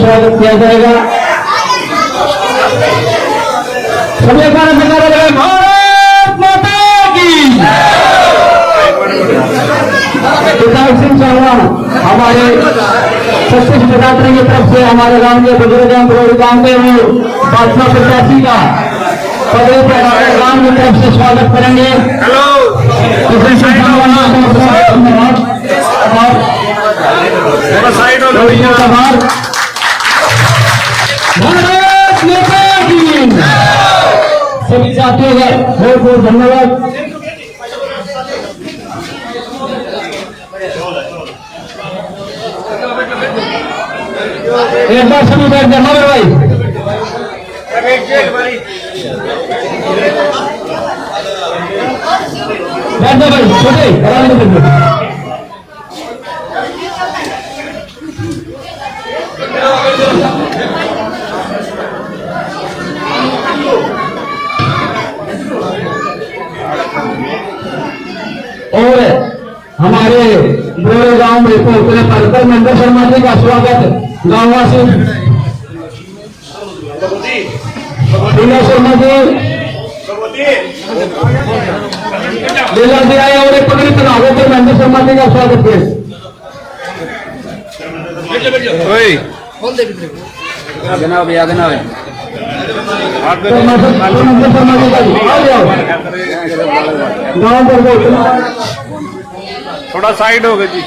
स्वागत किया जाएगा। सभी भारत माता की। विधायक सिंह चौहान हमारे छत्तीस नेताओं की तरफ से हमारे गांव के बुजुर्ग गांव के भाजपा प्रत्याशी का पदवी पर गांव की तरफ से स्वागत करेंगे। हेलो सभी साथियों का बहुत बहुत धन्यवाद। एक बार सभी बैठ जाए मगर भाई बैठ जाओ भाई, छोटे और हमारे बोरे गांव में पहुंचने पर मंदिर शर्मा जी का स्वागत गांववासी शर्मा जी लीला जी आए और एक पगड़ी पहनाओ फिर मंदिर शर्मा जी का स्वागत करें। जनाब याद ना मंदिर शर्मा जी का आ जाओ गाँव पर थोड़ा साइड हो गए जी।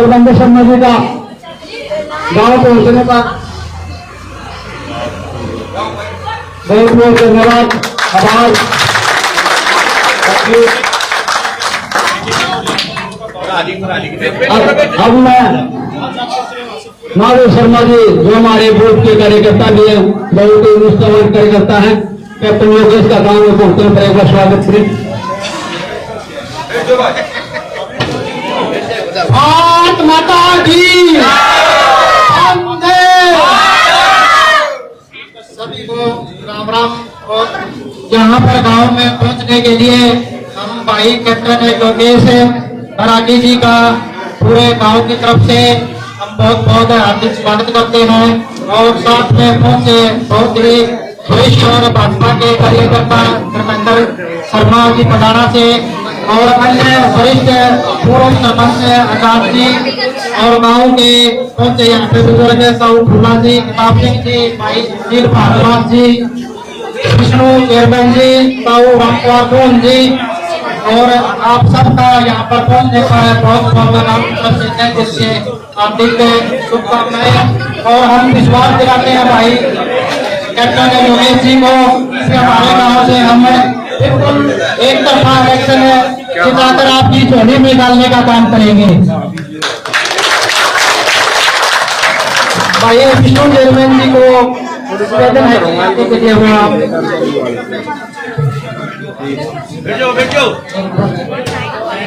मंदिर शर्मा जी का गाँव पहुंचने का बहुत बहुत धन्यवाद आभार। अब मैं नारायण शर्मा जी जो हमारे बूथ के कार्यकर्ता भी है, बहुत ही मुस्तैद कार्यकर्ता है, कैप्टन योगेश का गांव में पहुंचने पर एक बार स्वागत करें। भारत माता की सभी को राम राम और यहाँ पर गांव में पहुंचने के लिए हम भाई कैप्टन योगेश मराठी जी का पूरे गांव की तरफ से हम बहुत बहुत हार्दिक स्वागत करते हैं। और साथ में पहुंचे बहुत ही वरिष्ठ और भाजपा के कार्यकर्ता धर्मेंद्र शर्मा जी पटाना से और अन्य वरिष्ठ पूर्व सरपंच आकाश जी और गांव के पहुंचे यहाँ पे बुजुर्ग साहू फुल्ला जी, किताब सिंह जी, भाई सुनील भारद्वाज जी, विष्णु चेयरमैन जी, साहू रामकुमार सोन जी और आप सबका यहाँ पर पहुंचने पर बहुत बहुत से हार्दिक शुभकामनाएं। और हम विश्वास दिलाते हैं भाई कैप्टन योगेश जी को कि हमारे गांव से हम बिल्कुल एक तरफा इलेक्शन जिताकर आपकी झोली में डालने का काम करेंगे। भाई विष्णु चेयरमैन जी को के लिए हुआ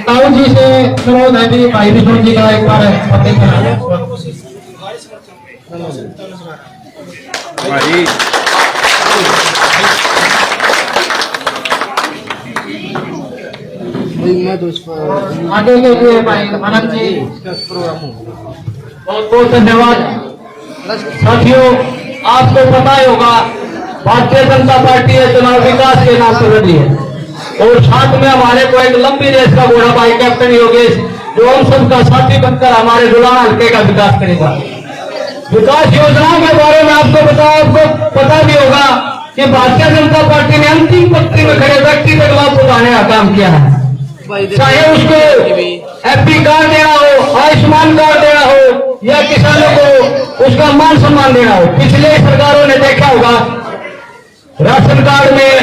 ताऊ जी से अनुरोध है भी भाई विष्णु जी का एक बार भाई आगे के लिए भाई आनंद जी बहुत बहुत धन्यवाद। साथियों, आपको पता ही होगा भारतीय जनता पार्टी है चुनाव विकास के नाम से लड़ी है और साथ में हमारे को एक लंबी रेस का घोड़ा भाई कैप्टन योगेश जो हम सबका साथी बनकर हमारे जुलाना हल्के का विकास करेगा। विकास योजनाओं के बारे में आपको पता भी होगा कि भारतीय जनता पार्टी ने अंतिम पंक्ति में खड़े व्यक्ति तक लाभ पहुंचाने का काम किया है, चाहे उसको एफपी कार्ड देना हो, आयुष्मान कार्ड देना हो या किसानों को उसका मान सम्मान देना हो। पिछले सरकारों ने देखा होगा राशन कार्ड में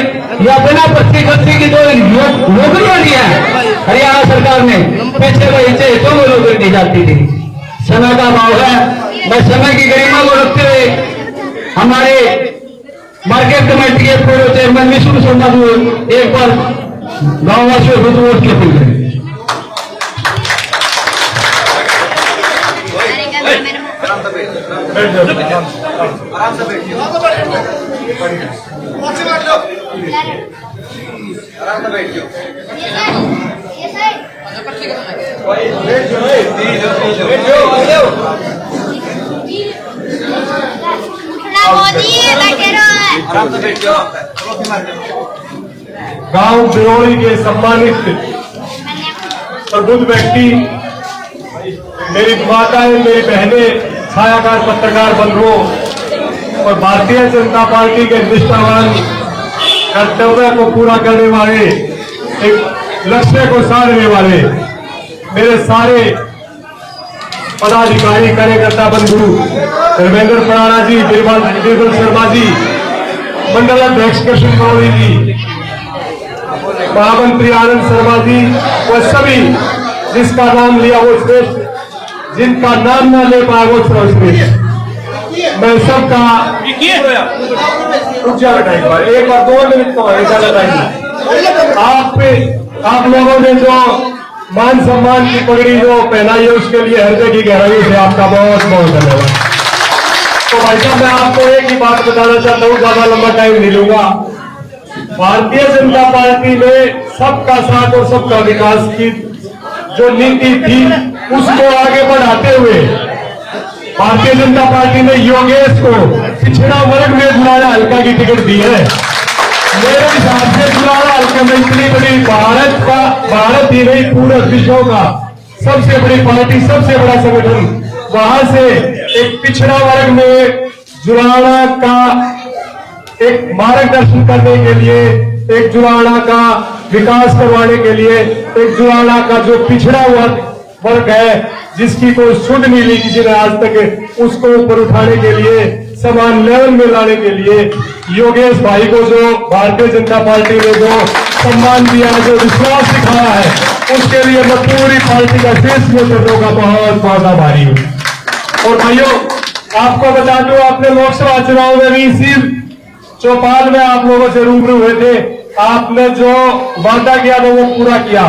या बिना प्रतिशत की जो नौकरियां दी है हरियाणा सरकार ने पिछले महीने तो वो नौकरी दी जाती थी। समय का अभाव है, मैं समय की गरिमा को रखते हुए हमारे मार्केट कमेटी के पूर्व चेयरमैन विष्णु शर्मा जी एक बार गाँव वासियों को वोट की अपील करें। गांव बिरोड़ी के सम्मानित प्रबुद्ध व्यक्ति, मेरी माताएं, मेरी बहनें, छायाकार पत्रकार बंधुओं और भारतीय जनता पार्टी के निष्ठावान कर्तव्य को पूरा करने वाले, एक लक्ष्य को साधने वाले मेरे सारे पदाधिकारी, कार्यकर्ता बंधु, धर्मेंद्र पराना जी, बीरबल शर्मा जी, मंडल अध्यक्ष कृष्ण गौरी जी, महामंत्री आनंद शर्मा जी, वो सभी जिसका नाम लिया वो श्रेष्ठ, जिनका नाम न ले पाए वो सर्वश्रेष्ठ। मैं सबका एक बार 2 मिनट तो ऐसा बताइए। आप लोगों ने जो मान सम्मान की पगड़ी जो पहनाई है उसके लिए हृदय की गहराई से आपका बहुत बहुत धन्यवाद। तो भाई साहब, मैं आपको एक ही बात बताना चाहता हूँ, ज्यादा लंबा टाइम नहीं लूंगा। भारतीय जनता पार्टी में सबका साथ और सबका विकास की जो नीति थी उसको आगे बढ़ाते हुए भारतीय जनता पार्टी ने योगेश को पिछड़ा वर्ग में जुलाना हल्का की टिकट दी है। मेरे हिसाब से जुलाना हल्का में इतनी बड़ी भारत ही नहीं पूरे विश्व का सबसे बड़ी पार्टी, सबसे बड़ा संगठन, वहां से एक पिछड़ा वर्ग में जुलाना का एक मार्गदर्शन करने के लिए, एक जुलाना का विकास करवाने के लिए, एक जुलाना का जो पिछड़ा वर्ग है जिसकी कोई सुध नहीं ली किसी ने आज तक, उसको ऊपर उठाने के लिए, समान लेवल में लाने के लिए योगेश भाई को जो भारतीय जनता पार्टी ने जो सम्मान दिया है, जो विश्वास दिखाया है, उसके लिए मैं पूरी पार्टी का शीर्ष नेतृत्व का बहुत बहुत आभारी हूँ। और भाइयों, आपको बता दूं, आपने लोकसभा चुनाव में भी इसी चौपाल में आप लोगों से रूबरू हुए थे। आपने जो वादा किया था वो पूरा किया।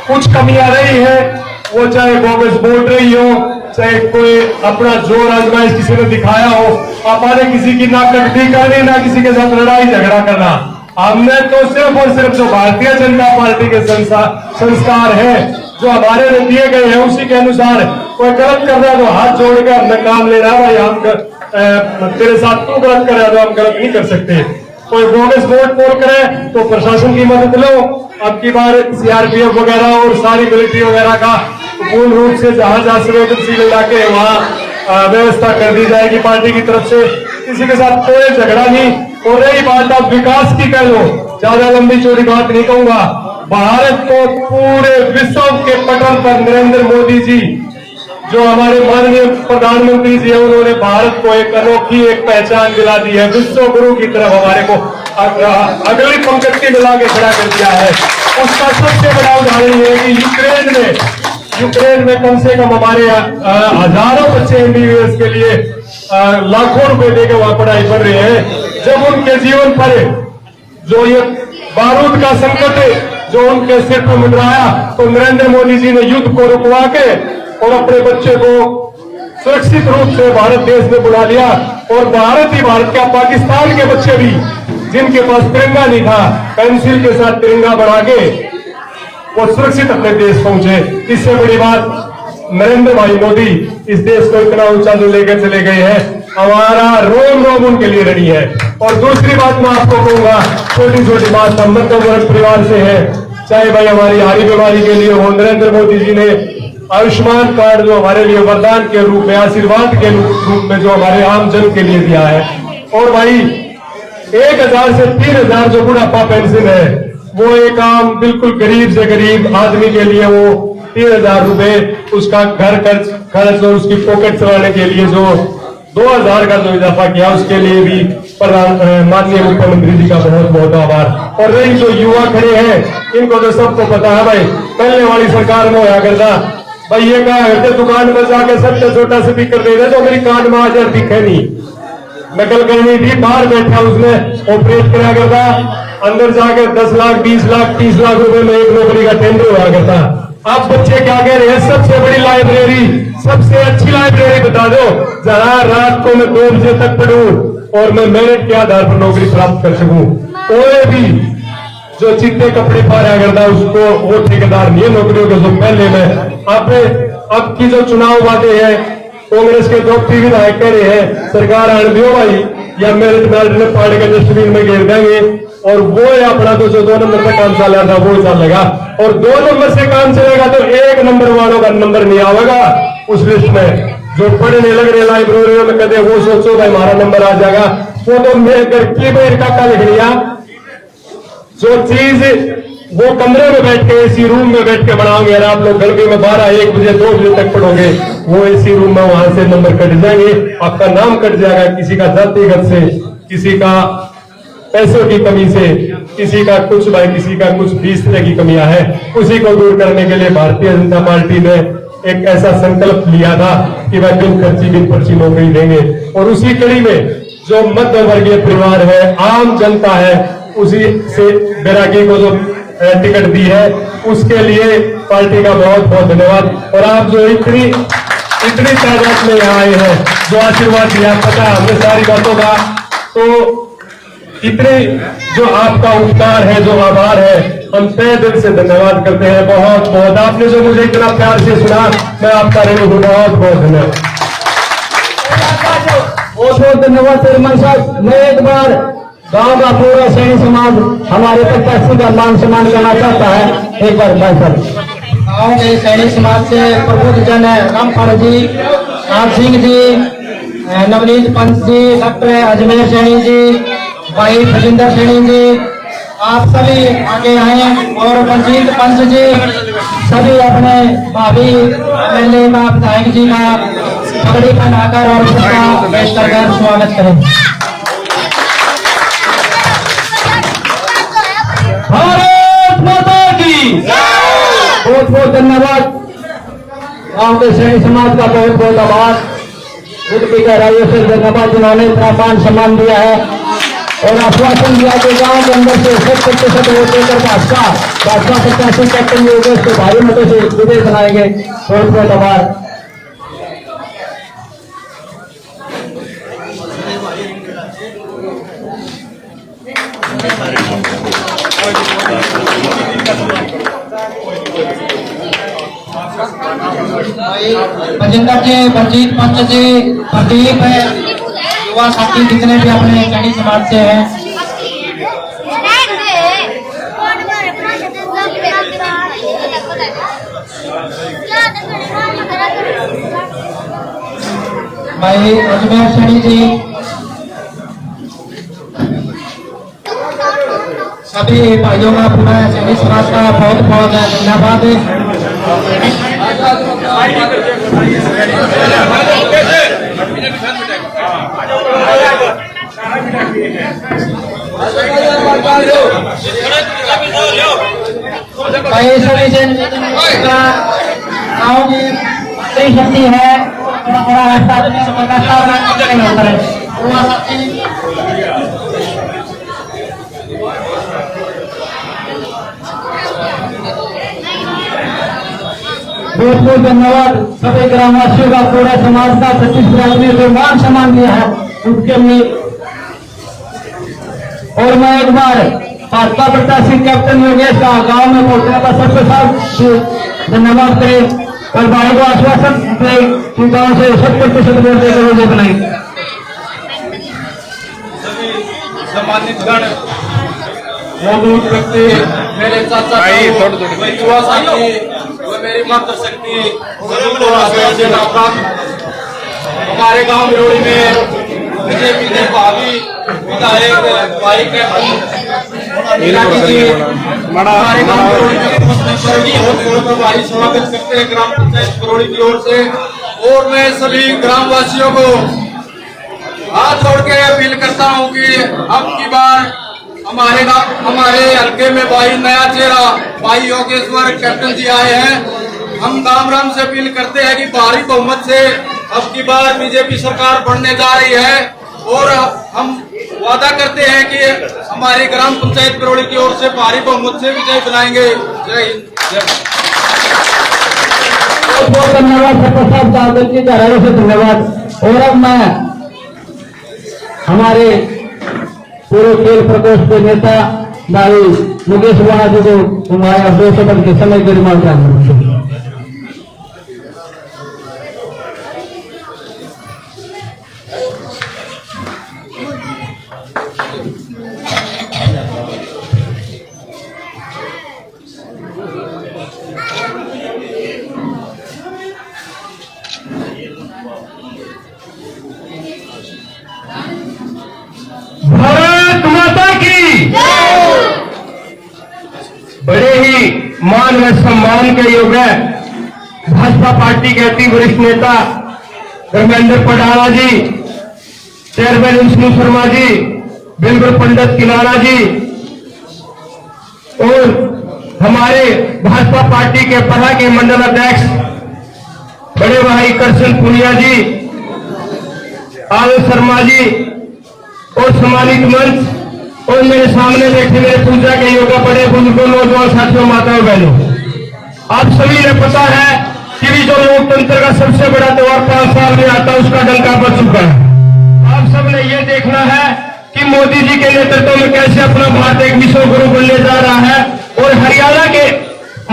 कुछ कमियां रही है, वो चाहे बोगस वोट रही हो, चाहे कोई अपना जोर आजमाइश किसी ने दिखाया हो, हमारे किसी की ना कटती करनी, ना किसी के साथ लड़ाई झगड़ा करना, हमने तो सिर्फ और सिर्फ जो भारतीय जनता पार्टी के संस्कार है, जो हमारे ने दिए गए हैं, उसी के अनुसार कोई गलत कर रहा है तो हाथ जोड़ के हमने काम लेना है। भाई हम तेरे साथ तू गलत कर रहा है तो हम गलत नहीं कर सकते। कोई बोगस वोट पोल करे तो प्रशासन की मदद लो। अब की बार सीआरपीएफ वगैरह और सारी मिलिट्री वगैरह का पूर्ण रूप से जहां संवेदनशील इलाके वहां व्यवस्था कर दी जाएगी पार्टी की तरफ से। किसी के साथ कोई झगड़ा नहीं। और रही बात आप विकास की कह लो, ज्यादा लंबी चौड़ी बात नहीं कहूंगा। भारत को पूरे विश्व के पटल पर नरेंद्र मोदी जी, जो हमारे माननीय प्रधानमंत्री जी है, उन्होंने भारत को एक अनोखी एक पहचान दिला दी है। विश्व गुरु की तरफ हमारे को अगली पंक्ति मिला के खड़ा कर दिया है। उसका सबसे बड़ा उदाहरण ये है कि यूक्रेन में कम से कम हमारे हजारों बच्चे एमबीबीएस के लिए लाखों रुपए देकर वहां पढ़ाई कर रहे हैं। जब उनके जीवन पर जो ये बारूद का संकट जो उनके सिर पर मंडराया, तो नरेंद्र मोदी जी ने युद्ध को रुकवा के और अपने बच्चे को सुरक्षित रूप से भारत देश में बुला लिया। और भारत ही भारत क्या, पाकिस्तान के बच्चे भी जिनके पास तिरंगा नहीं था, पेंसिल के साथ तिरंगा बना के वो सुरक्षित अपने देश पहुंचे। इससे बड़ी बात नरेंद्र भाई मोदी इस देश को इतना ऊंचा जो लेकर चले गए हैं, हमारा रोम रोम उनके लिए रेडी है। और दूसरी बात मैं आपको कहूंगा, छोटी छोटी बात, हम मध्यम वर्ग परिवार से है, चाहे भाई हमारी हारी बीमारी के लिए हो, नरेंद्र मोदी जी ने आयुष्मान कार्ड जो हमारे लिए वरदान के रूप में, आशीर्वाद के रूप में जो हमारे आम जन के लिए दिया है। और भाई 1000 से 3000 जो बुढ़ापा पेंशन है, वो एक आम बिल्कुल गरीब से गरीब आदमी के लिए वो 3000 रुपए उसका घर खर्च और उसकी पॉकेट चलाने के लिए जो 2000 का जो इजाफा किया, उसके लिए भी माननीय मुख्यमंत्री जी का बहुत बहुत आभार। और रही जो युवा खड़े हैं, इनको तो सबको पता है भाई, पहले वाली सरकार में होया करता भाई ये कहा करते दुकान में जाके सबसे छोटा स्पीकर दे दे तो मेरी कान में आज दिखे नहीं, नकल करनी थी। बाहर बैठा उसने ऑपरेट कराया करता, अंदर जाके 10 लाख 20 लाख 30 लाख रुपए में एक नौकरी का टेंडर हुआ करता। अब बच्चे क्या कह रहे हैं, सबसे बड़ी लाइब्रेरी, सबसे अच्छी लाइब्रेरी बता दो जहां रात को मैं 2 बजे तक पढ़ूं और मैं मेरिट के आधार पर नौकरी प्राप्त कर सकूं। कोई भी जो चिट्टे कपड़े पाया करता उसको वो ठेकेदार नहीं है नौकरियों के। जो पहले में अब की जो चुनाव वादे हैं, कांग्रेस के 2 विधायक कह रहे हैं सरकार आने दियो भाई, या मेरिट में पार्टी के डस्टबिन में घेर देंगे और वो अपना तो जो 2 नंबर का काम चल रहा था वो चलेगा। और 2 नंबर से काम चलेगा तो 1 नंबर वालों का नंबर नहीं आवेगा उस लिस्ट में। जो पढ़ने लग रहे लाइब्रेरियों में कहते वो सोचो भाई हमारा नंबर आ जाएगा, वो तो मेरे घर की मेरे काका लिख लिया। जो चीज वो कमरे में बैठ के एसी रूम में बैठ के बनाओगे और आप लोग गलती में 12 1 बजे 2 बजे तक पढ़ोगे, वो एसी रूम में वहां से नंबर कट जाएंगे, आपका नाम कट जाएगा। किसी का जातिगत से, किसी का पैसों की कमी से, किसी का कुछ भाई, किसी का कुछ 20 तरह की कमियां हैं, उसी को दूर करने के लिए भारतीय जनता पार्टी ने एक ऐसा संकल्प लिया था कि वह बिन खर्ची बिन पर्ची नौकरी देंगे। और उसी कड़ी में जो मध्य वर्गीय परिवार है, आम जनता है, उसी से बैरागी को जो टिकट दी है उसके लिए पार्टी का बहुत बहुत धन्यवाद। और आप जो इतनी तादाद में यहाँ आए हैं, जो आशीर्वाद दिया, पता है हमने सारी बातों का, तो इतने जो आपका उपकार है, जो आभार है, हम तहे दिल से धन्यवाद करते हैं। बहुत बहुत आपने जो मुझे इतना प्यार से सुना, मैं आपका ऋणी हूँ। बहुत बहुत धन्यवाद। बहुत बहुत धन्यवाद चेयरमैन साहब। मैं एक बार गांव का पूरा सैनी समाज हमारे प्रत्याशी का मान सम्मान करना चाहता है। एक बार भाई साहब, गाँव के सैनी समाज से प्रबुद्ध जन रामपाल जी, राम सिंह जी, नवनीत पंत जी, डॉक्टर अजमेर सैनी जी, भाई भजिंदर सैनी जी, आप सभी आगे आए। और रंजीत पंच जी, सभी अपने भाभी एमएलए का, विधायक जी का पगड़ी पहनाकर और उसका पेश कर स्वागत करें। भारत माता की बहुत बहुत धन्यवाद। गांव के सैनी समाज का बहुत बहुत आभार, खुद की गहराइयों से धन्यवाद जिन्होंने इतना मान सम्मान दिया है और आश्वासन दिया कि गांव के अंदर से 100% वोट देकर भाजपा प्रत्याशी कैप्टन योगेश को भारी मतों से विजय बनाएंगे। बहुत बहुत आभार। बजिंदर जी, बलजीत पंच जी, प्रदीप है, युवा साथी जितने भी अपने कई समाज से हैं। भाई अजमेर शनि जी, सभी भाइयों का पूरा सैनिक समाज का बहुत बहुत धन्यवाद। भाई सभी गाँव की कई शक्ति है, थोड़ा रास्ता नहीं होता है। बहुत बहुत धन्यवाद सभी ग्रामवासियों का, पूरे समाज का, छत्तीसगढ़ में जो मान सम्मान दिया है उसके लिए। और मैं एक बार भाजपा प्रत्याशी कैप्टन योगेश का गांव में पहुंचने का सबके साथ धन्यवाद करें और भाई को आश्वासन दें कि गांव से 100% वोट देकर मुझे बनाई। सम्मानित गण, मौजूद व्यक्ति, मेरे चाचा भाई, थोड़ा थोड़ा। मेरी युवा साथी, वो मेरी मातृशक्ति, सभी को आशीर्वाद देना प्राप्त। हमारे गांव बिरोड़ी में बीजेपी के भावी विधायक भाई कैप्टन मीराजी जी हमारे गांव बिरोड़ी में बहुत भाई स्वागत करते हैं ग्राम पंचायत बिरोड़ी की ओर से। और मैं सभी ग्रामवासियों को हाथ जोड़ के अपील करता हूं कि अब की बार हमारे हल्के में भाई नया चेहरा भाई योगेश्वर कैप्टन जी आए हैं। हम राम से अपील करते हैं कि भारी बहुमत से अब की बार बीजेपी सरकार बनने जा रही है और हम वादा करते हैं कि हमारी ग्राम पंचायत बिरोड़ी की ओर से भारी बहुमत से विजय बनाएंगे। जय हिंद, जय बहुत बहुत धन्यवाद सबका साथ दादर की गहराई से धन्यवाद। और अब मैं हमारे पूरे खेल प्रकोष्ठ के नेता भाई मुकेश वाणा जी को हमारे 2 सेकंड के समय के रिमांड करना। भारत माता की बड़े ही मान व सम्मान के योग्य भाजपा पार्टी के अति वरिष्ठ नेता धर्मेंद्र पडाला जी, चेयरमैन विष्णु शर्मा जी, बिल्कुल पंडित किनारा जी और हमारे भाजपा पार्टी के परा के मंडल अध्यक्ष बड़े भाई करशन पुनिया जी, आनंद शर्मा जी और सम्मानित मंच और मेरे सामने बैठे मेरे पूजा के योगा बड़े बुजुर्गों, नौजवान साथियों, माताओं, बहनों, आप सभी ने पता है कि जो लोकतंत्र का सबसे बड़ा त्योहार 5 साल में आता है उसका डंका बज चुका है। आप सब ने ये देखना है कि मोदी जी के नेतृत्व में कैसे अपना भारत एक विश्व गुरु बनने जा रहा है और हरियाणा के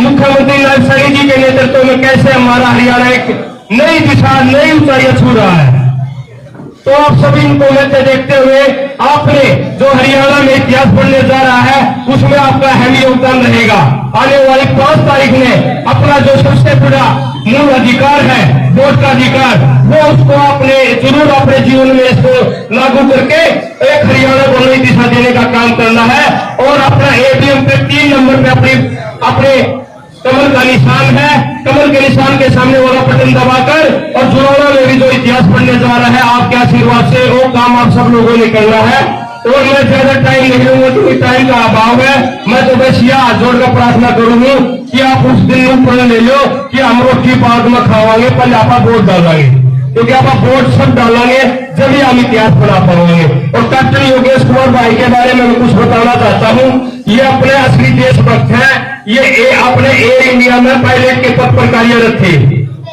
मुख्यमंत्री नरसरी जी के नेतृत्व में कैसे हमारा हरियाणा एक नई दिशा, नई ऊंचाइयां छू रहा है। तो आप सभी इनको मध्य देखते हुए आपने जो हरियाणा में इतिहास बनने जा रहा है उसमें आपका अहम योगदान रहेगा। आने वाली 5 तारीख में अपना जो सबसे बड़ा मूल अधिकार है वोट का अधिकार, वो उसको आपने जरूर अपने जीवन में इसको लागू करके एक हरियाणा को नई दिशा देने का काम करना है। और अपना ईवीएम पे 3 नंबर पे अपने कमल का निशान है, कमल के निशान के सामने वाला बटन दबाकर और चुनाव में भी जो इतिहास बनने जा रहा है आपके आशीर्वाद से वो काम आप सब लोगों ने करना है। और मैं ज्यादा टाइम नहीं लूंगा क्योंकि टाइम का अभाव है। मैं तो बस यह हाथ जोड़कर प्रार्थना करूंगी कि आप उस दिन ऊपर ले लो कि हम रोटी बाद में खावांगे, पहले आप वोट डालेंगे, क्योंकि आप वोट सब डालेंगे जब हम इतिहास बना पाएंगे। और कैप्टन योगेश कुमार भाई के बारे में मैं कुछ बताना चाहता हूँ। ये अपने असली देशभक्त है। ये अपने एयर इंडिया में पायलट के पद पर कार्यरत थे।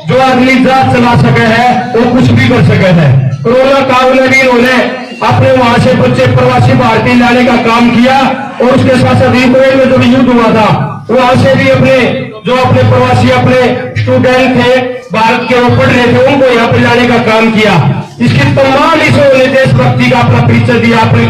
जो आदमी जहाज चला सके है वो कुछ भी कर सके है। कोरोना काल में भी उन्होंने आपने वहां से बच्चे प्रवासी भारतीय लाने का काम किया और उसके साथ साथ यूक्रेन में जो भी युद्ध हुआ था वहां से भी अपने प्रवासी अपने स्टूडेंट थे भारत के वो पढ़ रहे थे उनको यहाँ पे लाने का काम किया। इसकी तमाम इसने देशभक्ति का अपना परिचय दिया अपने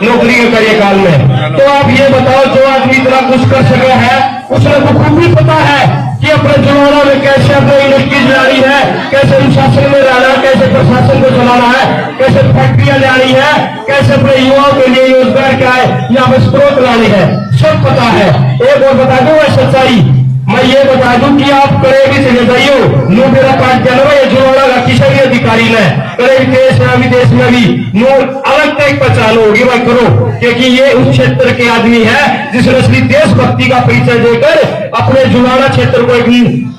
नौकरी के कार्यकाल में। तो आप ये बताओ जो आदमी इतना कुछ कर सका है उसने तो खूब भी पता है कि अपने जुड़ाना में कैसे अपने यूनिवर्सिटी लानी है, कैसे अनुशासन में रहना है, कैसे प्रशासन को चलाना है, कैसे फैक्ट्रियां लानी है, कैसे अपने युवाओं के लिए रोजगार क्या है यहाँ पे स्रोत लानी है, सब पता है। एक और बता दूं मैं सच्चाई, मैं ये बता दूं कि आप करेगी चले जाइयो नो मेरा पाठ जानवा ये जुड़ाना का किसी भी अधिकारी ने करे देश में विदेश में भी नो अलग से एक पहचान होगी भाई करो, क्योंकि ये उस क्षेत्र के आदमी है जिसने असली देशभक्ति का परिचय देकर अपने जुड़ाना क्षेत्र को एक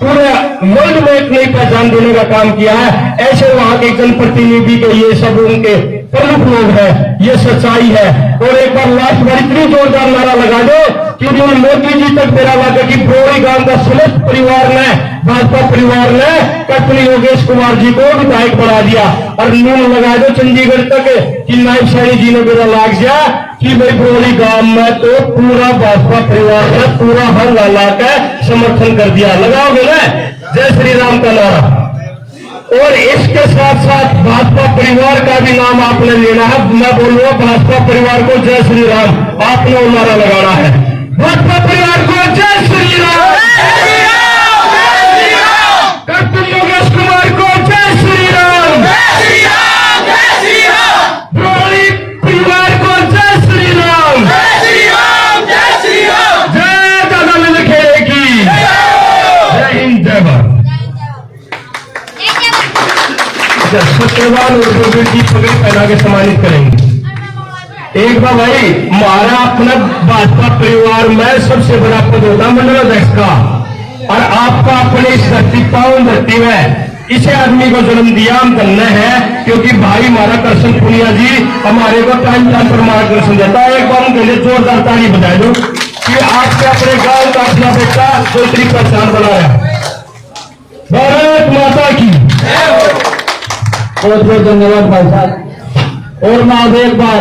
पूरे वर्ल्ड में एक नई पहचान देने का काम किया है। ऐसे वहां के जनप्रतिनिधि के ये सब उनके प्रमुख लोग हैं, ये सच्चाई है। और एक बार लास्ट बार इतनी जोरदार नारा लगा दो कि उन्होंने मोदी जी तक मेरा लगा कि बोरी गांव का समस्त परिवार ने भाजपा परिवार ने कैप्टन योगेश कुमार जी को विधायक बना दिया और नीम लगा दो चंडीगढ़ तक कि नायब सैनी जी ने मेरा लाग दिया कि भाई बोरी गांव में तो पूरा भाजपा परिवार ने पूरा हर ला के समर्थन कर दिया। लगाओगे ना जय श्री राम का नारा। और इसके साथ साथ भाजपा परिवार का भी नाम आपने लेना है, मैं बोलूंगा भाजपा परिवार को जय श्री राम आपने वो नारा लगाना है। भाजपा परिवार को जय श्री राम, कैप्टन योगेश कुमार को जय श्री राम, ब्रोली परिवार को जय श्री राम, जय दादा ललखेड़े की, जय हिंद जय भारत। सत्यवान और गोविंद जी पगड़ी पहना के सम्मानित करेंगे। एक बार भाई हमारा अपना भाजपा परिवार में सबसे बड़ा पद होता मंडलाध्यक्ष का और आपका अपने इस धरती पावन धरती में इसे आदमी को जन्म दिया हम धन्य है, क्योंकि भाई हमारा कृष्ण पुनिया जी हमारे को टाइम टाइम पर मार्गदर्शन देता है। एक बार उनके लिए जोरदार ताली बजाए दो कि आपके अपने गांव का अपना बेटा जो इतनी पहचान बनाया। भारत माता की बहुत बहुत धन्यवाद भाई साहब। और मैं अब एक बार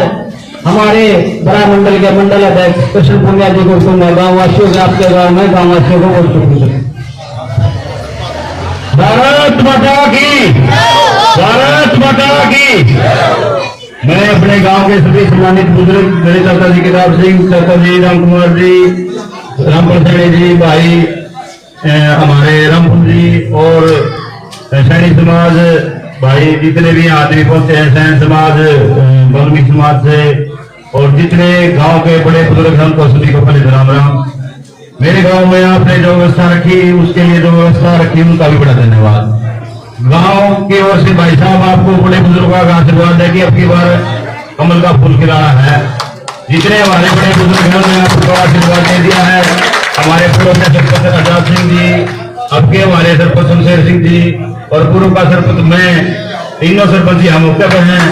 हमारे बड़ा मंडल के मंडल अध्यक्ष कृष्ण पुनिया जी को सुनना गाँव वासियों के आपके गाँव में गाँव वासियों को बहुत शुक्रिया। भारत माता की, भारत माता की। मैं अपने गांव के सभी सम्मानित बुजुर्ग मेरे चाचा जी किताब सिंह, चाचा जी राम कुमार जी, रामपुर सैनी जी, भाई हमारे रामपुर जी और सैनी समाज भाई जितने भी आदमी पहुंचे हैं, सैन समाज, वाल्मीकि समाज से और जितने गांव के बड़े बुजुर्ग हैं उनको सभी को पहले राम राम। मेरे गांव में आपने जो व्यवस्था रखी उसके लिए जो व्यवस्था रखी उनका भी बड़ा धन्यवाद। गांव की ओर से भाई साहब आपको बड़े बुजुर्गों का आशीर्वाद है कि अब की बार कमल का फूल खिलाना है। जितने हमारे बड़े बुजुर्ग हैं उन्होंने आपको आशीर्वाद दे दिया है। हमारे पूर्व के सरपंच आजाद सिंह जी, अब के हमारे सरपंच शमशेर सिंह जी और पूर्व का सरपंच मैं, तीनों सरपंच हम मौके पर हैं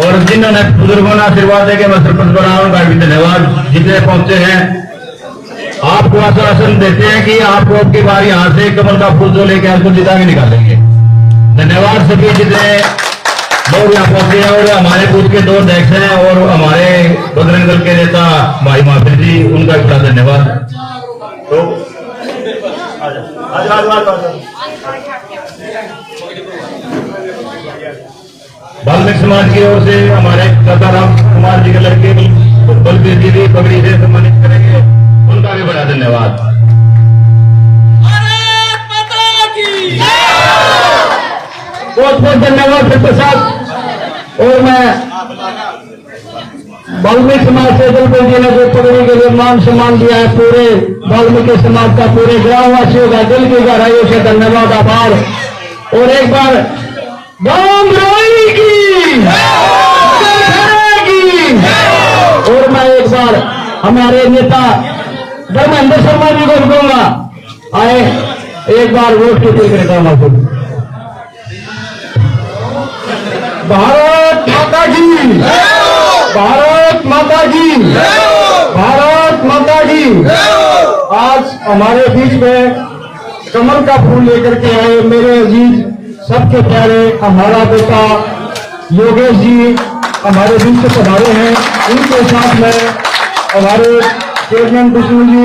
और जिन्होंने बुजुर्गों ने आशीर्वाद दे के मैं सरपंच बना उनका भी धन्यवाद। जितने पहुंचे हैं आपको आश्वासन देते हैं कि आपको अब की बार यहाँ से कमल का फूल जो लेके आपको जिता के निकालेंगे। धन्यवाद सभी जितने लोग यहाँ पहुंचे हैं और हमारे बूथ के 2 अध्यक्ष हैं और हमारे बजरंग दल के नेता भाई माफिर जी, उनका बड़ा धन्यवाद। तो वाल्मीकि समाज की ओर से हमारे चाचा राम कुमार जी के लड़के बलबीर जी भी पगड़ी से सम्मानित करेंगे, उनका भी बड़ा धन्यवाद। बहुत बहुत धन्यवाद डॉक्टर साहब। और मैं वाल्मीकि समाज से दलपति जी ने जो पगड़ी के लिए मान सम्मान दिया है, पूरे वाल्मीकि समाज का पूरे ग्रामवासियों का दिल की गहराइयों से धन्यवाद आभार। और एक बार गांव की और मैं एक बार हमारे नेता धर्मेंद्र शर्मा जी को कहूंगा आए एक बार वोट के लिए करेगा। भारत माता की, भारत माता की, भारत माता की। आज हमारे बीच में कमल का फूल लेकर के आए मेरे अजीज सबके प्यारे हमारा बेटा योगेश जी, हमारे बीच से पधारे हैं। उनके साथ में हमारे चेयरमैन विष्णु जी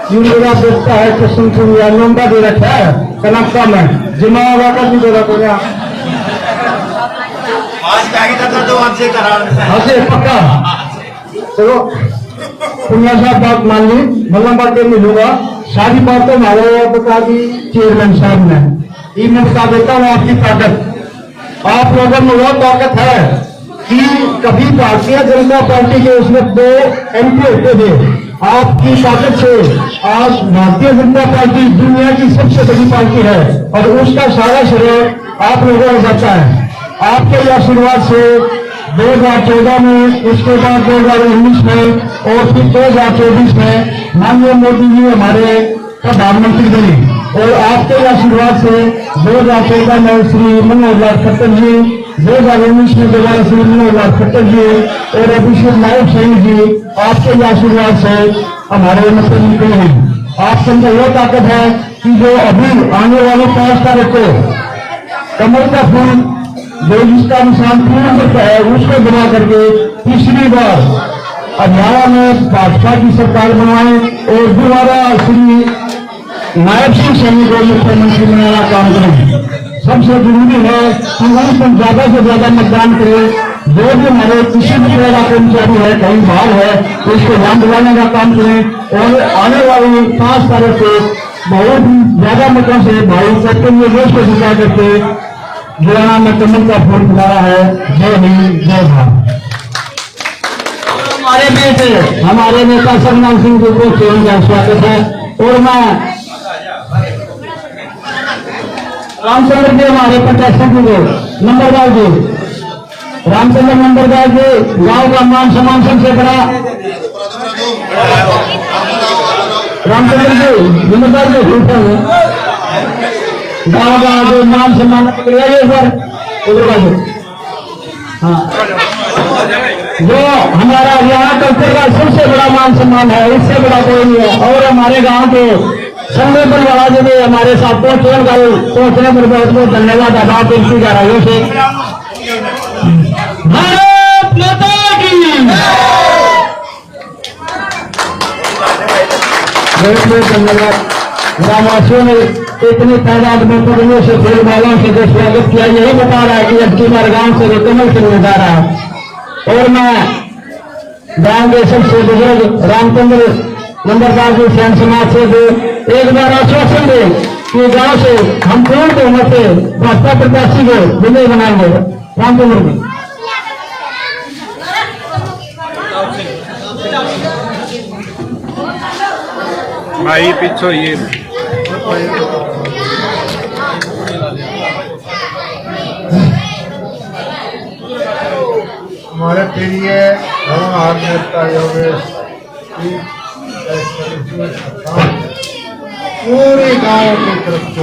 जिनका देखता है कृष्ण सिंह नंदा दे रखा है कनकता में जिमा वाकर भी दे रखा आज क्या था तो आपसे करा हाँ पक्का चलो पुनिया साहब बात मान ली मल्लम बात मिलूंगा सारी बात तो हमारे बता दी चेयरमैन साहब ने ये मैं बता देता हूँ आपकी ताकत आप लोगों में वो ताकत है कि कभी भारतीय जनता पार्टी के उसमें 2 MP होते थे आपकी ताकत से आज भारतीय जनता पार्टी दुनिया की सबसे बड़ी पार्टी है और उसका सारा श्रेय आप लोगों को जाता है आपके आशीर्वाद से 2014 में उसके बाद 2019 में और फिर 2024 में माननीय मोदी जी हमारे प्रधानमंत्री बने और आपके आशीर्वाद से 2014 में श्री मनोहर लाल खट्टर जी 2019 में दोबारा श्री मनोहर लाल खट्टर जी और अभिषेक नायक सिंह जी आपके आशीर्वाद से हमारे मुख्यमंत्री हैं। आपके अंदर यह ताकत है कि जो अभी आने वाले 5 तारीख को कमल का फूल जो जिसका निशान पूर्ण करता है उसको बना करके तीसरी बार हरियाणा में भाजपा की सरकार बनवाए और दोबारा श्री नायब सिंह सैनी को मुख्यमंत्री बनाना काम करें। सबसे जरूरी है कि हम पर ज्यादा से ज्यादा मतदान करें। जो भी हमारे किसी भी तरह का कर्मचारी है कहीं बाहर है तो उसको ध्यान दिलाने का काम करें और आने वाली 5 तारीख को बहुत ज्यादा मतों से भाई कैप्टन योगेश को जिता करके गुराना में कमल का फूल खिलाया है। जय हिंद जय भारत। हमारे बेटे हमारे नेता सरनाम सिंह जी को स्वागत है और मैं रामचंद्र जी हमारे प्रत्याशी जी को नंबरदार जी रामचंद्र नंबरदार जी गांव का मान सम्मान सबसे बड़ा रामचंद्र जी नंबरदार जी गांव का जो मान सम्मान पकड़िए सर उधर हाँ जो हमारा हरियाणा कल्चर का सबसे बड़ा मान सम्मान है इससे बड़ा कोई नहीं है और हमारे गांव के संवेदन वाला जो भी हमारे साथ पहुंचने पर बहुत बहुत धन्यवाद अदा करती जा रही से भारत माता की बहुत बहुत धन्यवाद। ग्रामवासियों ने इतनी तादाद में पढ़ने से फूल मालाओं से जो स्वागत किया यही बता रहा है कि अब की बार गांव से कमल से जा रहा है और मैं गांव के सबसे बुजुर्ग रामचंद्र नंबरदार जी सैन समाज से भी एक बार आश्वासन दे कि गांव से हम पूर्ण बहुमत से भाजपा प्रत्याशी को विजय बनाएंगे। रामचंद्र जी भाई पीछे ये हमारे प्रिय धर्महार नेता योगेश पूरे गांव की तरफ से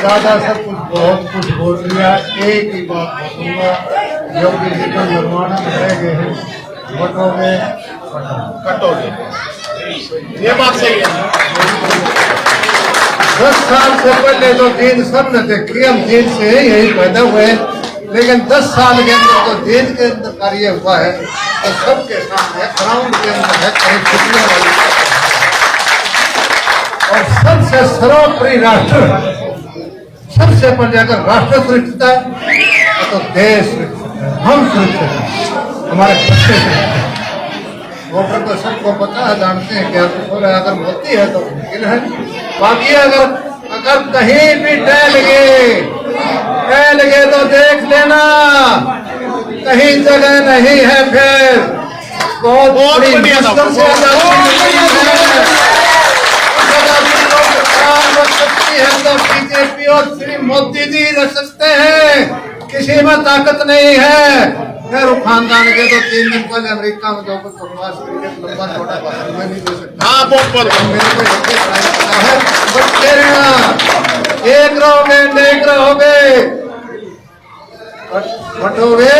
ज्यादा सब कुछ बहुत कुछ बोल दिया। एक ही बात बोलूंगा योगी जी को निर्माण रह गए हैं बटोगे कटोगे ये बात सही है। 10 साल से पहले जो दिन सब ने देखी हम दिन से यही पैदा हुए लेकिन 10 साल के अंदर तो दिन के अंदर कार्य हुआ है तो सबके सामने ग्राउंड के अंदर है कहीं छुट्टियों वाली और सबसे सर्वोपरि राष्ट्र सबसे पहले अगर राष्ट्र सुरक्षित है तो देश सुरक्षित है हम सुरक्षित हैं हमारे बच्चे सुरक्षित हैं। वो तो सबको पता है जानते हैं क्या अगर होती है तो मुमकिन है। बाकी अगर कहीं भी टहल गए तो देख लेना कहीं जगह नहीं है फिर बहुत बड़ी मुश्किल से रख सकती है तो बीजेपी और श्री मोदी जी रख सकते हैं किसी में ताकत नहीं है। खैर खानदान के तो 3 दिन पहले अमेरिका में जो कुछ बकवास लंबा छोटा भाषण में नहीं दे सकता। हाँ बहुत मेरे को है बच्चे रहना एक रहोगे नेक रहोगे बटोगे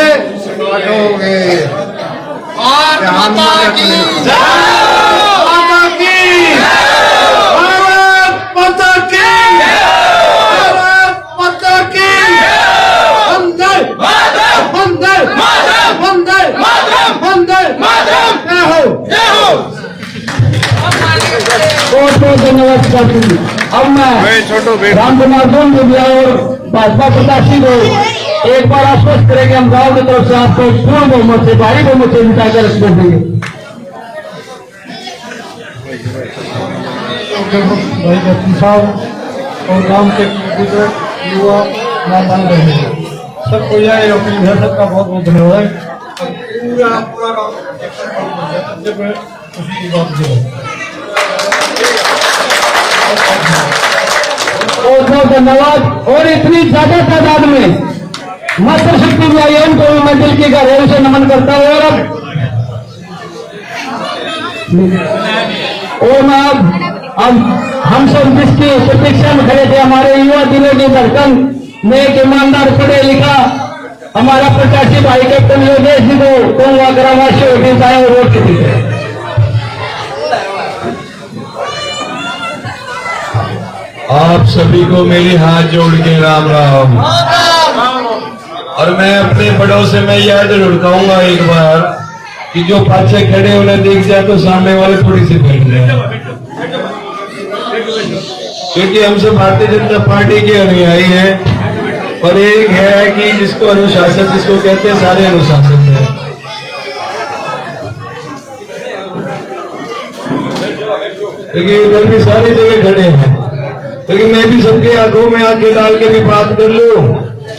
बटोगे और माता की भारत माता की प्रयास करती। अब मैं छोटो बेट राम कुमार दोन दुबिया और भाजपा प्रत्याशी को एक बार आश्वस्त करेंगे, हम गांव की तरफ से आपको पूर्ण बहुमत से, भारी बहुमत से जिताकर रख देंगे। भाई जतिन साहब और गांव के बुजुर्ग युवा बन रहे हैं, सबको यह अपनी है, सबका बहुत बहुत धन्यवाद। पूरा गाँव खुशी की बात है। बहुत बहुत धन्यवाद। और इतनी ज्यादा तादाद में मातृ शक्ति भी आई है, उनको भी मैं दिल की गहराइयों से नमन करता हूँ। और मैं अब हम सब जिसकी प्रतीक्षा में खड़े थे, हमारे युवा दिलों की धड़कन में एक ईमानदार पढ़े लिखा हमारा प्रत्याशी भाई कैप्टन योगेश जी को कहूंगा ग्रामवासी वोटिंग आए और वोट दीजिए। आप सभी को मेरी हाथ जोड़ के राम राम। और मैं अपने बड़ों से मैं यह जरूर कहूंगा एक बार कि जो पाछे खड़े उन्हें देख जाए तो सामने वाले थोड़ी सी बैठ जाए, क्योंकि हम सब भारतीय जनता पार्टी के अनुयायी हैं। और एक है कि जिसको अनुशासन जिसको कहते हैं, सारे अनुशासन है। क्योंकि इधर भी सारी जगह खड़े हैं, क्योंकि मैं भी सबके आंखों में आंखें डाल के भी बात कर लूं।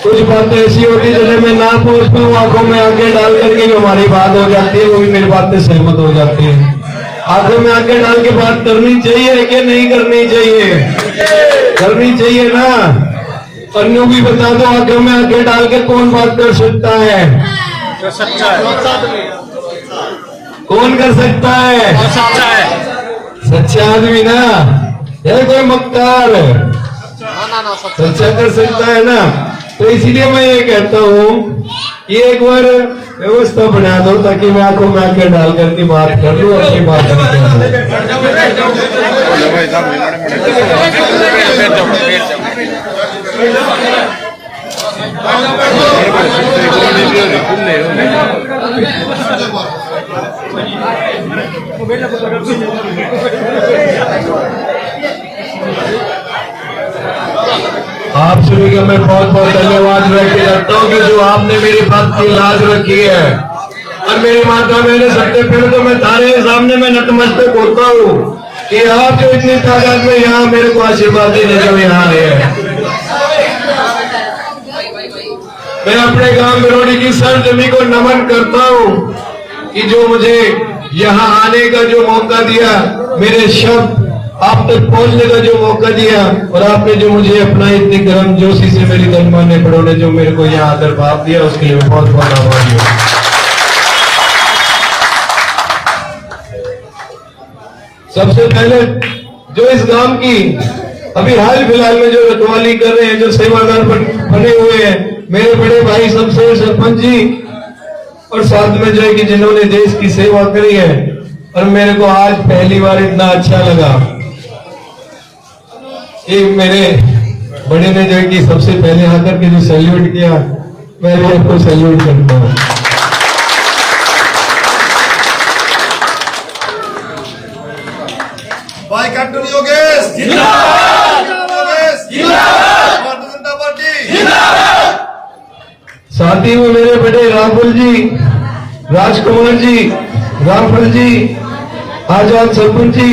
कुछ बातें ऐसी होती है जिन्हें मैं ना पहुंच पाऊं, आंखों में आंखें डाल करके भी हमारी बात हो जाती है, वो भी मेरी बात से सहमत हो जाती है। आंखों में आंखें डाल के बात करनी चाहिए कि नहीं करनी चाहिए? करनी चाहिए ना। और यूं भी बता दो, आंखों में आंखें डाल के कौन बात कर सकता है? जो सच्चा है, कौन कर सकता है? जो सच्चा है, सच्चा आदमी ना, या कोई मक्कार सच्चा कर सकता है ना। तो इसीलिए मैं ये कहता हूँ कि एक बार व्यवस्था बना दो ताकि मैं आंखों में आंखें डाल करके बात कर लूँ, अपनी बात करके। आप सभी का मैं बहुत बहुत धन्यवाद व्यक्त करता हूँ कि जो आपने मेरी बात की लाज रखी है। और मेरी माता मैंने सबसे पहले तो मैं तारे सामने में नतमस्तक होता हूँ कि आप जो इतनी तादाद में यहाँ मेरे को आशीर्वाद देने जो यहाँ आए हैं। मैं अपने गांव बिरोड़ी की सरजमी को नमन करता हूँ कि जो मुझे यहाँ आने का जो मौका दिया, मेरे शब्द आप तक पहुंचने का जो मौका दिया, और आपने जो मुझे अपना इतनी गर्म जोशी से मेरी धनमान्य बड़ों ने जो मेरे को यहाँ आकर भाव दिया, उसके लिए बहुत बहुत आभारी हूँ। सबसे पहले जो इस गांव की अभी हाल फिलहाल में जो रखवाली कर रहे हैं, जो सेवादार बने हुए हैं, मेरे बड़े भाई शमशेर सरपंच जी, और साथ में जो है कि जिन्होंने देश की सेवा करी है। और मेरे को आज पहली बार इतना अच्छा लगा कि मेरे बड़े ने जो है कि सबसे पहले आकर के जो सैल्यूट किया, मैं भी आपको सैल्यूट करता हूँ। भाई कैप्टन योगेश जिंदाबाद, योगेश जिंदाबाद, भारतीय जनता पार्टी जिंदाबाद। साथ ही में मेरे बड़े राहुल जी, राजकुमार जी, राफल जी, आजाद सरपंच जी,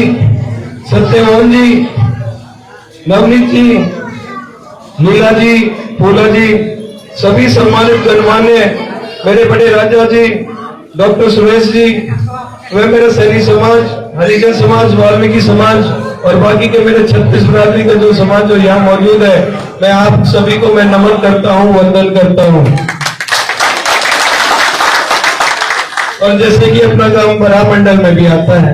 सत्यमोहन जी, नवनीत जी, लीला जी, फूला जी, सभी सम्मानित गणमान्य मेरे बड़े राजा जी, डॉक्टर सुरेश जी, वे मेरे सैनी समाज, हरिजन समाज, वाल्मीकि समाज और बाकी के मेरे 36 बिरादरी का जो समाज जो यहाँ मौजूद है, मैं आप सभी को मैं नमन करता हूँ, वंदन करता हूँ। और जैसे कि अपना गांव बड़ा मंडल में भी आता है,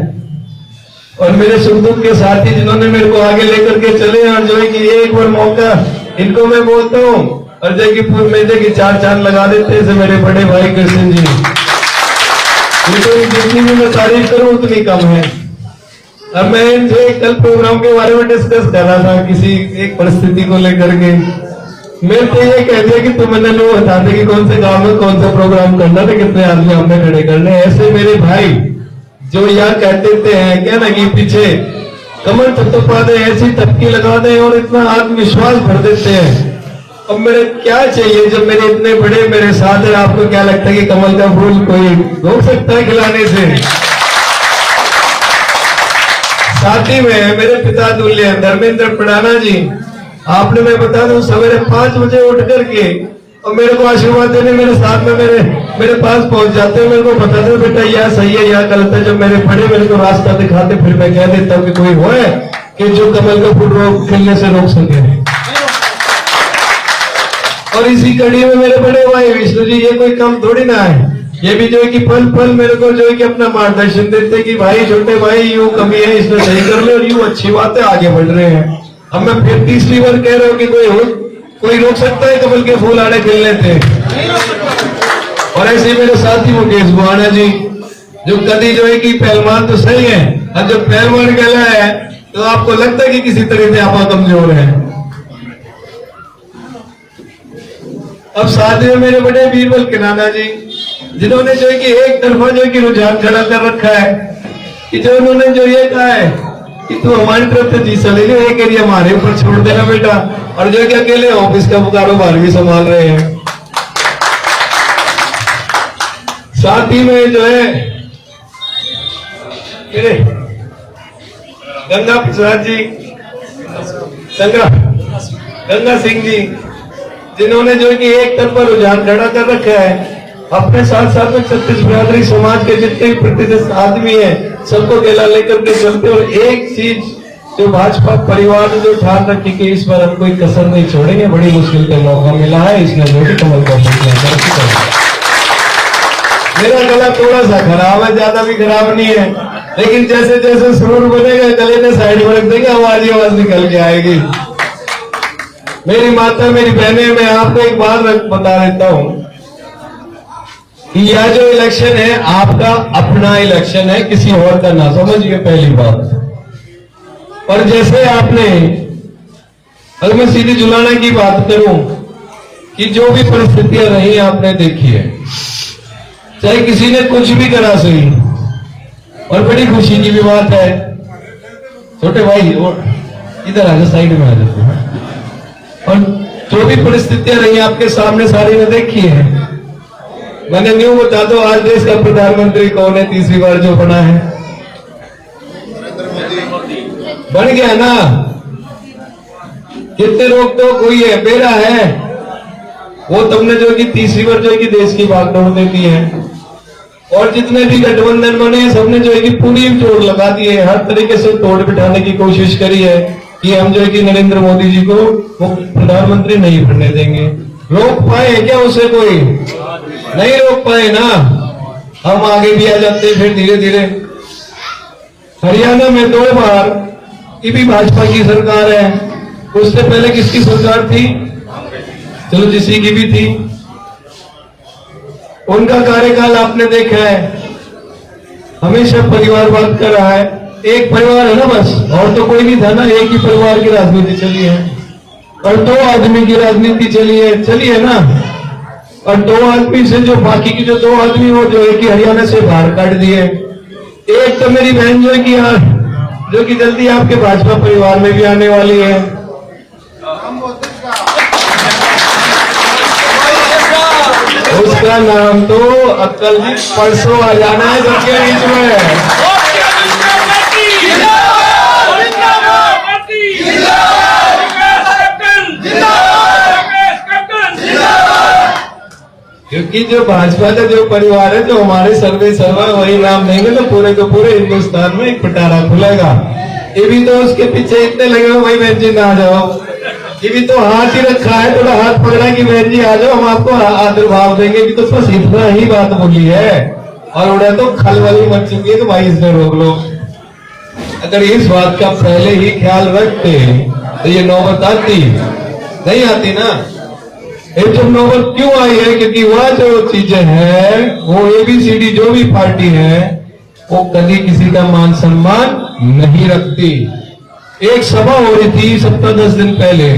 और मेरे सुख दुख के साथी जिन्होंने मेरे को आगे लेकर के चले, और जो है कि एक बार मौका इनको मैं बोलता हूँ, और जो कि में देखिए 4 चांद लगा देते हैं मेरे बड़े भाई कृष्ण जी। इनको जितनी भी मैं तारीफ करूँ उतनी कम है। अब मैं जो कल प्रोग्राम के बारे में डिस्कस कर रहा था किसी एक परिस्थिति को लेकर के, मेरे तो ये कहते कि तुम मैंने लोग बताते कि कौन से गांव में कौन सा प्रोग्राम करना था, कितने आदमी हमने खड़े करने। ऐसे मेरे भाई जो यहाँ कहते हैं क्या ना कि पीछे कमर थपथपा दें, ऐसी थपकी लगा दें और इतना आत्मविश्वास भर देते हैं। अब मेरे क्या चाहिए जब मेरे इतने बड़े मेरे साथ है। आपको क्या लगता है कि कमल का फूल कोई रोक सकता है खिलाने से? साथी में मेरे पिता तुल्य धर्मेंद्र पड़ाना जी, आपने मैं बता दूं सवेरे 5 बजे उठ करके और मेरे को आशीर्वाद देने मेरे साथ में मेरे पास पहुंच जाते हैं। मेरे को बताते बेटा यह सही है या गलत है। जब मेरे बड़े मेरे को रास्ता दिखाते फिर मैं कह देता हूँ कि कोई हो है कि जो कमल का फूल खिलने से रोक सके। और इसी कड़ी में मेरे बड़े भाई विष्णु जी, ये कोई कम थोड़ी ना है। ये भी जो है कि पल पल मेरे को जो है कि अपना मार्गदर्शन देते कि भाई छोटे भाई यूं कमी है इसमें सही कर लो और यूं अच्छी बात है आगे बढ़ रहे हैं। अब मैं फिर तीसरी बार कह रहा हूँ कि कोई रोक सकता है कमल के फूल आड़े खिलने थे। और ऐसे मेरे साथी मुकेश बुआना जी, जो कभी जो है कि पहलवान तो सही है, और जब पहलवान कहला है तो आपको लगता है कि किसी तरह से आप कमजोर है। अब साथ में मेरे बड़े बीरबल किनाना जी, जिन्होंने जो है कि एक तरफा जो है कि रुझान खड़ा कर रखा है कि जो उन्होंने जो ये कहा है कि तू हमारी तरफ से जीसा ले लो, एक एरिया हमारे ऊपर छोड़ देना बेटा, और जो कि अकेले ऑफिस का कारोबार भी संभाल रहे हैं। साथ ही में जो है मेरे गंगा प्रसाद जी, गंगा सिंह जी, जिन्होंने जो कि एक तरफा रुझान खड़ा कर रखा है। अपने साथ साथ में छत्तीस बिरादरी समाज के जितने भी प्रतिशत आदमी हैं सबको गेला लेकर के चलते। और एक चीज जो भाजपा परिवार ने जो ठान रखी कि इस बार हम कोई कसर नहीं छोड़ेंगे, बड़ी मुश्किल का मौका मिला है, इसने जो कि कमल का मेरा गला थोड़ा सा खराब है, ज्यादा भी खराब नहीं है, लेकिन जैसे जैसे सुरूर बनेगा गले में साइड में रख देंगे, आवाज ही आवाज निकल के आएगी। मेरी माता मेरी बहनें, मैं आपको एक बात बता देता हूं कि यह जो इलेक्शन है आपका अपना इलेक्शन है, किसी और का ना समझिए, पहली बात। और जैसे आपने, अगर मैं सीधी जुलाना की बात करूं कि जो भी परिस्थितियां रही आपने देखी है, चाहे किसी ने कुछ भी करा सही, और बड़ी खुशी की भी बात है छोटे भाई, और इधर आ जाओ, साइड में आ जाते हैं। और जो भी परिस्थितियां रही आपके सामने सारी ने देखी है। मैंने न्यू बता दो, आज देश का प्रधानमंत्री कौन है तीसरी बार जो बना है? बन गया ना। कितने लोग तो कोई है बेरा है, वो तुमने जो कि तीसरी बार जो कि देश की बागडोर दे दी है। और जितने भी गठबंधन बने सबने जो है कि पूरी जोड़ लगा दी है, हर तरीके से तोड़ बिठाने की कोशिश करी है कि हम जो है कि नरेंद्र मोदी जी को वो प्रधानमंत्री नहीं बनने देंगे। रोक पाए क्या उसे? कोई नहीं रोक पाए ना। हम आगे भी आ जाते फिर धीरे धीरे। हरियाणा में 2 बार ये भी भाजपा की सरकार है, उससे पहले किसकी सरकार थी? चलो जिसी की भी थी, उनका कार्यकाल आपने देखा है, हमेशा परिवारवाद कर रहा है। एक परिवार है ना बस, और तो कोई नहीं था ना, एक ही परिवार की राजनीति चली है, और 2 आदमी की राजनीति चली है ना। और 2 आदमी से जो बाकी की जो 2 आदमी वो जो है कि हरियाणा से बाहर काट दिए। एक तो मेरी बहन जो है कि जो कि जल्दी आपके भाजपा परिवार में भी आने वाली है, उसका नाम तो अक्कल जी परसों आ जाना है सबके बीच में। क्योंकि जो भाजपा का जो परिवार है, जो हमारे सर्वे सर्वा वही नाम देंगे तो पूरे के पूरे हिंदुस्तान में एक पिटारा खुलेगा। ये भी तो उसके पीछे इतने लगे हो, भाई बहन जी ना आ जाओ, ये भी तो हाथ ही रखा है, थोड़ा हाथ पकड़ा कि बहन जी आ जाओ, हम आपको आदर भाव देंगे। भी तो बस इतना ही बात बोली है, और उन्हें तो खलबली मच चुकी है कि भाई इसने रोक लो। अगर इस बात का पहले ही ख्याल रखते तो ये नौबत आती नहीं, आती ना। ये जब नौबत क्यों आई है? क्योंकि वह जो चीजें हैं, वो ABCD जो भी पार्टी है वो कभी किसी का मान सम्मान नहीं रखती। एक सभा हो रही थी 7-10 दिन पहले,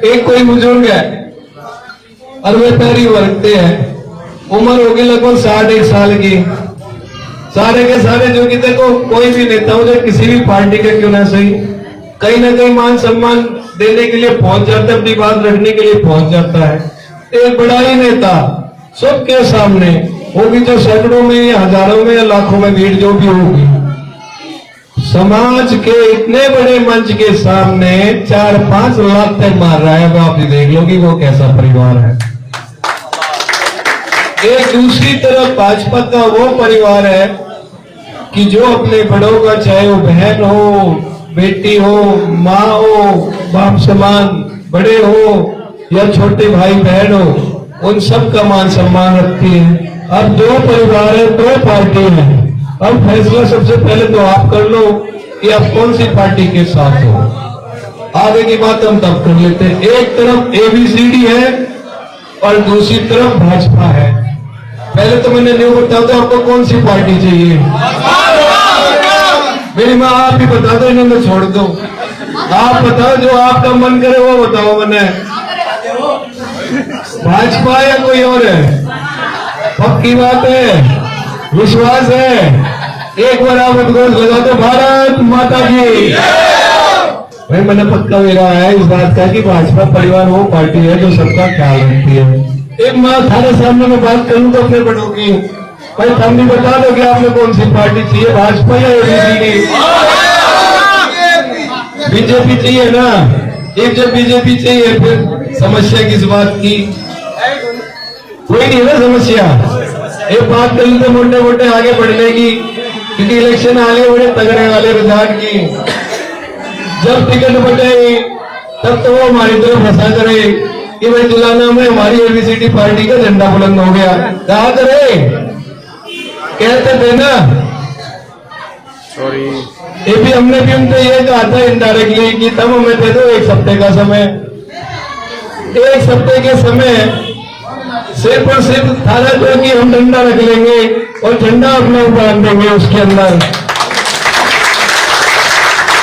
एक कोई बुजुर्ग है, अरबे पैरी वर्गते हैं, उम्र होगी लगभग 61 साल की, सारे के सारे जो कि देखो कोई भी नेता हो चाहे किसी भी पार्टी का क्यों ना सही, कहीं ना कहीं मान सम्मान देने के लिए पहुंच जाता है, अपनी बात रखने के लिए पहुंच जाता है। एक बड़ा ही नेता सबके सामने होगी, जो सैकड़ों में या हजारों में या लाखों में भीड़ जो भी होगी, समाज के इतने बड़े मंच के सामने 4-5 लाख तक मार रहा है। आप ये देख लो कि वो कैसा परिवार है। एक दूसरी तरफ भाजपा का वो परिवार है कि जो अपने बड़ों का, चाहे वो बहन हो, बेटी हो, माँ हो, बाप समान बड़े हो या छोटे भाई बहन हो, उन सब का मान सम्मान रखती है। अब 2 परिवार है, 2 पार्टी है। अब फैसला सबसे पहले तो आप कर लो कि आप कौन सी पार्टी के साथ हो। आगे की बात हम तब कर लेते हैं। एक तरफ ABCD है और दूसरी तरफ भाजपा है। पहले तो मैंने न्यू बता दो आपको कौन सी पार्टी चाहिए। मेरी माँ आप ही बता दो, इन्हें मैं छोड़ दो। आप बताओ, जो आपका मन करे वो बताओ। मैंने भाजपा या कोई और है? पक्की बात है, विश्वास है? एक बार आप उद्घोष लगा दो, भारत माता की। भाई मैंने पक्का मेरा है इस बात का कि भाजपा परिवार वो पार्टी है जो सबका ख्याल रखती है। एक माँ सारे सामने में बात करूं तो अपने बड़ों की, भाई हम भी बता दो कि आपने कौन सी पार्टी चाहिए, भाजपा या ABCD? बीजेपी चाहिए ना? एक जब बीजेपी चाहिए फिर समस्या किस बात की? कोई नहीं है ना समस्या। एक बात कर लेते मोटे मोटे आगे बढ़ने की, क्योंकि इलेक्शन आगे बड़े तगड़े वाले रुझान की। जब टिकट बटेगी तब तो वो हमारी तरफ फंसा करे कि भाई जुलाना में हमारी ABCD पार्टी का झंडा बुलंद हो गया। कहा करे, कहते थे ना। सॉरी, ये भी हमने भी उनसे ये कहा था इनडायरेक्टली कि तब हमें दे दो 1 हफ्ते का समय। 1 हफ्ते के समय सिर्फ और सिर्फ थाना जो कि हम डंडा रख लेंगे और झंडा अपना बांध देंगे उसके अंदर।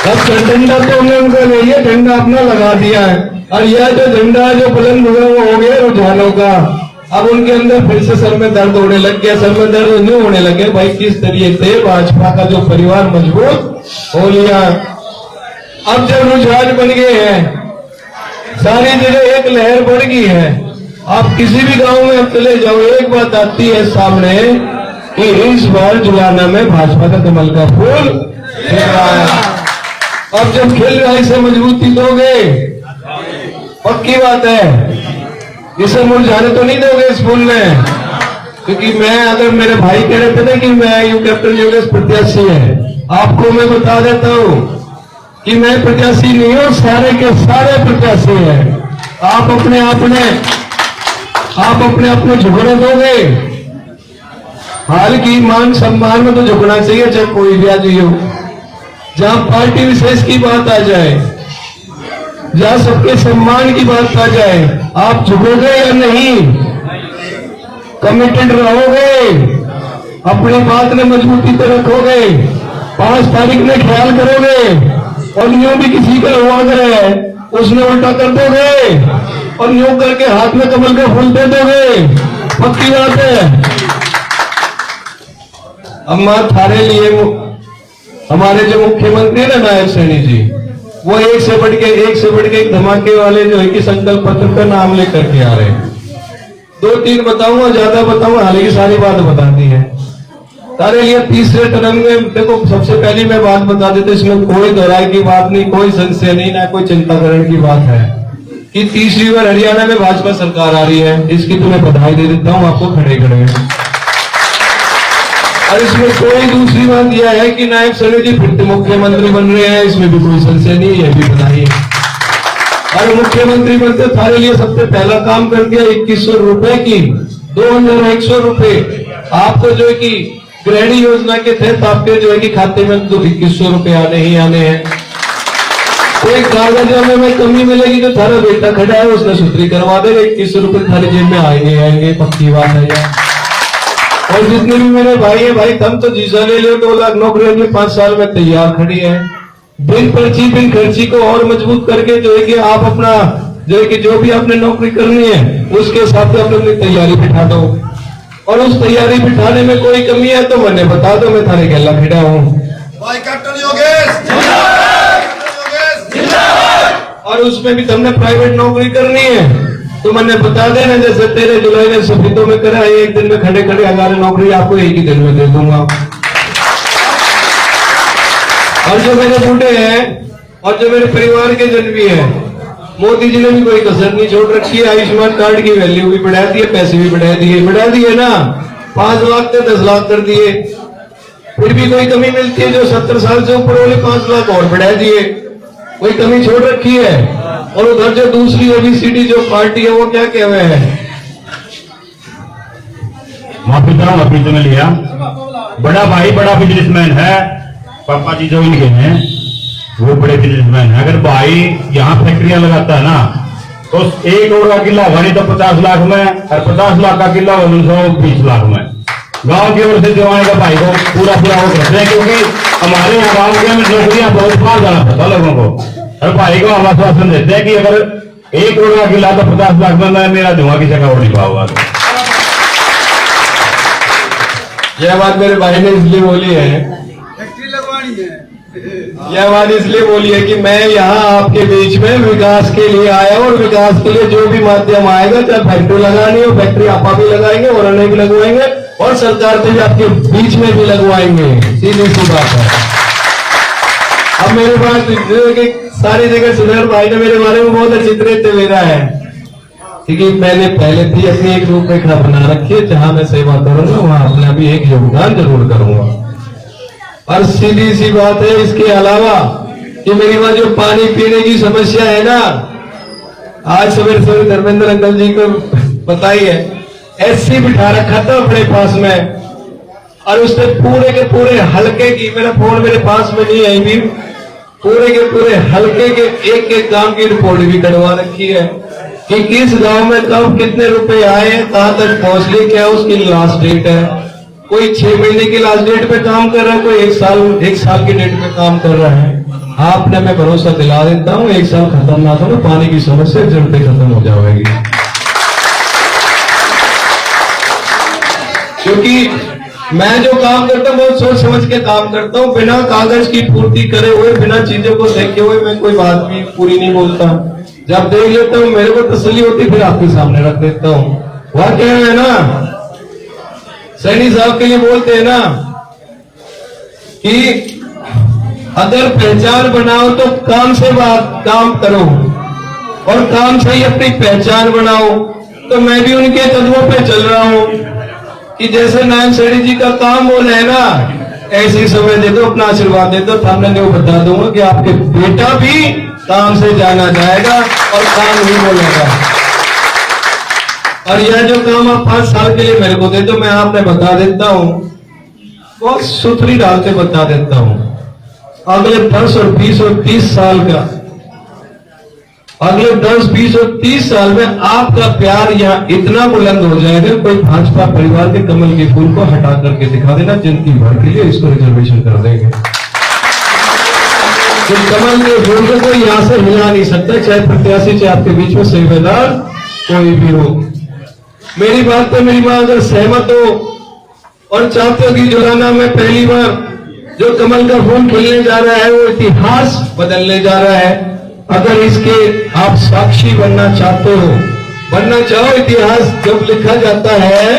अब डंडा तो हमने उनको ले लिया, झंडा अपना लगा दिया है। और यह जो झंडा जो बुलंद हुआ वो हो गया रुझानों का। अब उनके अंदर फिर से सर में दर्द होने लग गया। सर में दर्द नहीं होने लगे भाई, किस तरीके से भाजपा का जो परिवार मजबूत हो लिया। अब जब रुझान बन गए हैं, सारी जगह एक लहर बढ़ गई है। आप किसी भी गांव में अब चले जाओ, एक बात आती है सामने कि इस बार जुलाना में भाजपा का कमल का फूल खिल रहा है। अब जब खिल रहा है इसे मजबूती दोगे, पक्की बात है, इसे मुरझाने तो नहीं दोगे इस फूल में। क्योंकि मैं, अगर मेरे भाई कह रहे थे ना कि मैं यू कैप्टन योगेश प्रत्याशी है, आपको मैं बता देता हूं कि मैं प्रत्याशी नहीं हूं, सारे के सारे प्रत्याशी हैं। आप अपने अपने झुकने दोगे। हाल की मान सम्मान में तो झुकना चाहिए, चाहे कोई भी आ जाइए। जहां पार्टी विशेष की बात आ जाए, जहां सबके सम्मान की बात आ जाए, आप झुकोगे या नहीं? कमिटेड रहोगे? अपनी बात में मजबूती तो रखोगे? 5 तारीख में ख्याल करोगे? और यूं भी किसी का हुआ करे उसने उल्टा कर दोगे और यूं करके हाथ में कमल का फूल दे दोगे? पक्की बात है। अम्मा थारे लिए हमारे जो मुख्यमंत्री है नायब सैनी जी, वो एक से बढ़ के एक धमाके वाले जो है कि संकल्प पत्र का नाम लेकर के आ रहे हैं। 2-3 बताऊंगा, ज्यादा बताऊंगा, हालांकि सारी बात बता दी है। तारे लिए तीसरे टर्म में देखो, सबसे पहली मैं बात बता देते, इसमें कोई दोहराई की बात नहीं, कोई संशय नहीं, ना कोई चिंता करने की बात है कि तीसरी बार हरियाणा में भाजपा सरकार आ रही है। इसकी तो मैं बधाई दे देता हूं आपको खड़े खड़े। और इसमें कोई दूसरी बात यह है कि नायब सैनी जी फिर मुख्यमंत्री बन रहे हैं, इसमें भी कोई संशय नहीं, यह भी बधाई है। और मुख्यमंत्री बनते थारे लिए सबसे पहला काम कर दिया 2100 रुपए की 2100 रुपए आपको जो है कि गृहिणी योजना के तहत आपके जो है कि खाते में 2100 रुपए आने ही आने हैं। कोई कागजात में कमी मिलेगी तो थारा बेटा खड़ा है उसने सूत्री करवा देगा, 2100 रुपए थारी जेब में आएंगे, पक्की बात है यार। और जितने भी मेरे भाई है, भाई तुम तो जीजा ले लो, 2 लाख नौकरी अगले 5 साल में तैयार खड़ी है। बिन पर्ची बिन खर्ची को और मजबूत करके जो है कि आप अपना जो है कि जो भी आपने नौकरी करनी है उसके हिसाब से अपनी तैयारी बिठा दो। और उस तैयारी बिठाने में कोई कमी है तो मैंने बता दो, मैं थाने गला खड़ा हूँ। भाई कैप्टन योगेश और उसमें भी तुमने प्राइवेट नौकरी करनी है तो मैंने बता देना, जैसे 13 जुलाई ने सफीदों में करा, एक दिन में खड़े खड़े 1000 नौकरी आपको एक ही दिन में दे दूंगा। और जो मेरे बूढ़े हैं और जो मेरे परिवार के जन भी हैं, मोदी जी ने भी कोई कसर नहीं छोड़ रखी है। आयुष्मान कार्ड की वैल्यू भी बढ़ा दी है, पैसे भी बढ़ा दिए ना, 5 लाख से 10 लाख कर दिए। फिर भी कोई कमी मिलती है, जो 70 साल से ऊपर वाले 5 लाख और बढ़ा दिए, कोई कमी छोड़ रखी है। और उधर जो दूसरी ओबीसीडी जो पार्टी है वो क्या कह रहे हैं? माफी चाहूंगा, अपनी तो लिया। बड़ा भाई बड़ा बिजनेसमैन है, पापा जी जो इनके हैं वो बड़े बिजनेसमैन है। अगर भाई यहाँ फैक्ट्रियां लगाता है ना तो 1 करोड़ का किला होगा नहीं तो 50 लाख में, और 50 लाख का किला होगा 120 लाख में। गांव की ओर से दिवाने का भाई को पूरा वो करते हैं, क्योंकि हमारे यहाँ गाँव के में नौकरियां बहुत पार जाना पड़ता लोगों को। और भाई को हम आश्वासन देते हैं कि अगर 1 करोड़ का किला तो 50 लाख में मैं मेरा धुआं की जगह नहीं पाऊंगा। यह बात मेरे भाई ने इसलिए बोली है, यह बात इसलिए बोली है कि मैं यहाँ आपके बीच में विकास के लिए आया हूँ, और विकास के लिए जो भी माध्यम आएगा, चाहे फैक्ट्री लगानी हो फैक्ट्री आपा भी लगाएंगे और अन्य भी लगवाएंगे, और सरकार से भी आपके बीच में भी लगवाएंगे। सीधी सी बात है। अब मेरे पास सारी जगह सुधर भाई ने मेरे बारे में बहुत अच्छी तरह से मेरा है, क्योंकि मैंने पहले भी अपनी एक रूपरेखा बना रखी है, जहां मैं सेवा करूंगा वहां अपना भी एक योगदान जरूर करूंगा। और सीधी सी बात है, इसके अलावा कि मेरी वहां जो पानी पीने की समस्या है ना, आज सवेरे सवेरे धर्मेंद्र अंकल जी को बताई है, एससी बिठा रखा था अपने पास में, और उसने पूरे के पूरे हल्के की, मेरा फोन मेरे पास में नहीं है भी, पूरे के पूरे हल्के के एक एक गांव की रिपोर्ट भी कटवा रखी है कि किस गांव में कब कितने रुपए आए, कहां तक पहुंचले, क्या उसकी लास्ट डेट है। कोई 6 महीने की लास्ट डेट पे काम कर रहा है, कोई 1 साल की डेट पे काम कर रहा है। आपने मैं भरोसा दिला देता हूं, 1 साल खत्म ना हो, पानी की समस्या जड़ पे खत्म हो जाएगी। क्योंकि मैं जो काम करता हूँ बहुत सोच समझ के काम करता हूँ, बिना कागज की पूर्ति करे हुए, बिना चीजों को देखे हुए मैं कोई बात भी पूरी नहीं बोलता। जब देख लेता हूँ मेरे को तसल्ली होती, फिर आपके सामने रख देता हूँ। वह क्या है ना, सैनी साहब के लिए बोलते हैं ना कि अगर पहचान बनाओ तो काम से काम करो, और काम से ही अपनी पहचान बनाओ। तो मैं भी उनके कदमों पे चल रहा हूँ कि जैसे नारायण सैनी जी का काम बोल है ना, ऐसे ही समय दे दो, अपना आशीर्वाद दे दो, सामने वो बता दूंगा कि आपके बेटा भी काम से जाना जाएगा और काम ही बोलेगा। और यह जो काम आप 5 साल के लिए मेरे को दे दो, मैं आपने बता देता हूं, बहुत सुथरी डाल के बता देता हूं, अगले 10 और 20 और 30 साल का, अगले 10, 20 और 30 साल में आपका प्यार यहाँ इतना बुलंद हो जाएगा, कोई भाजपा परिवार के कमल के फूल को हटा करके दिखा देना, जिंदगी भर के लिए इसको रिजर्वेशन कर देंगे। तो कमल के फूल को कोई यहाँ से हिला नहीं सकता, चाहे प्रत्याशी चाहे आपके बीच में सेवेदार कोई भी हो। मेरी बात पे मेरी मां अगर सहमत हो और चाहते हो कि जुलाना में पहली बार जो कमल का फूल खिलने जा रहा है वो इतिहास बदलने जा रहा है, अगर इसके आप साक्षी बनना चाहते हो, बनना चाहो, इतिहास जब लिखा जाता है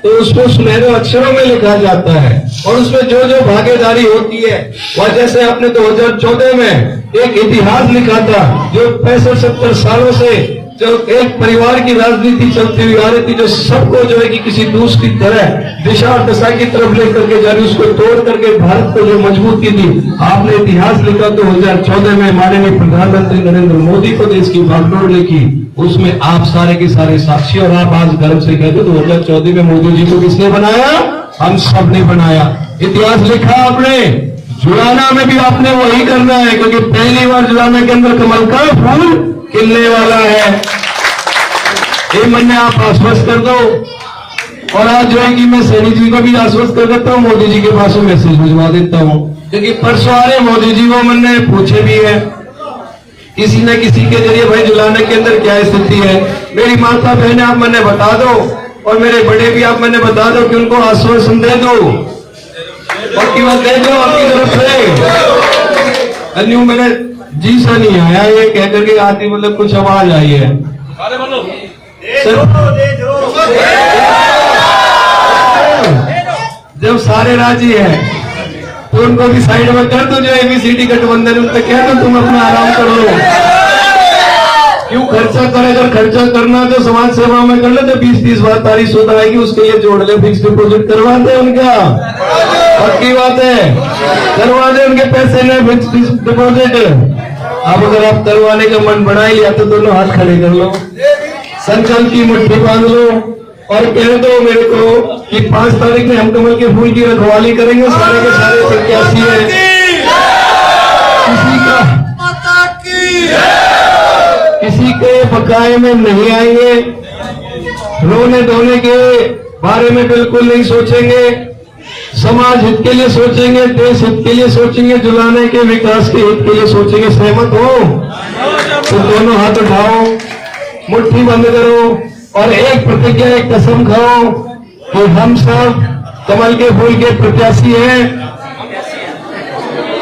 तो उसको सुनहरे अक्षरों में लिखा जाता है, और उसमें जो जो भागीदारी होती है, वह जैसे आपने 2014 में एक इतिहास लिखा था, जो 65-70 सालों से जो एक परिवार की राजनीति चलती हुई आ रही थी, जो सबको जो है कि किसी दूसरी तरह दिशा और दशा की तरफ लेकर के जा रही, उसको तोड़ करके भारत को जो मजबूती दी, आपने इतिहास लिखा 2014 में माननीय प्रधानमंत्री नरेंद्र मोदी को देश की बागडोर लिखी, उसमें आप सारे के सारे साक्षी, और आप आज गर्व से कहते 2014 में मोदी जी को किसने बनाया? हम सब ने बनाया। इतिहास लिखा आपने, जुलाना में भी आपने वही करना है, क्योंकि पहली बार जुलाना के अंदर कमल का फूल खिलने वाला है। ये मन में आप आश्वस्त कर दो, और आज जो है कि मैं सैनी जी को भी आश्वस्त कर देता हूँ, मोदी जी के पास में मैसेज भिजवा देता हूँ, क्योंकि परसों आ रहे मोदी जी को मैंने पूछे भी है किसी न किसी के जरिए, भाई जुलाने के अंदर क्या स्थिति है, मेरी माता बहने आप मैंने बता दो, और मेरे बड़े भी आप मैंने बता दो कि उनको आश्वासन दे दो, पक्की बात दे दो आपकी तरफ से। अन्यू मैंने जी सा नहीं आया ये कह करके आती, मतलब कुछ आवाज आई है जब सारे राजी हैं तो उनको भी साइड में कर दो, जो ABCD गठबंधन उनसे कह दो तुम अपना आराम कर लो। क्यों खर्चा करे, अगर खर्चा करना तो समाज सेवा में कर ले, तो 20-30 बार तारीख सुध आएगी उसके लिए जोड़ ले, फिक्स डिपोजिट करवा दे उनका, पक्की बात है करवा दे उनके पैसे ने फिक्स डिपोजिट। अब अगर आप करवाने का मन बना ही लिया तो दोनों हाथ खड़े कर लो, संकल्प की मुट्ठी बांध लो और कह दो मेरे को कि 5 तारीख में हम कमल के फूल की रखवाली करेंगे, सारे के सारे प्रत्याशी है, किसी के बकाये में नहीं आएंगे, रोने धोने के बारे में बिल्कुल नहीं सोचेंगे, समाज हित के लिए सोचेंगे, देश हित के लिए सोचेंगे, जुलाने के विकास के हित के लिए सोचेंगे। सहमत हो तो दोनों हाथ उठाओ, मुट्ठी बंद करो और एक प्रतिज्ञा, एक कसम खाओ कि हम सब कमल के फूल के प्रत्याशी हैं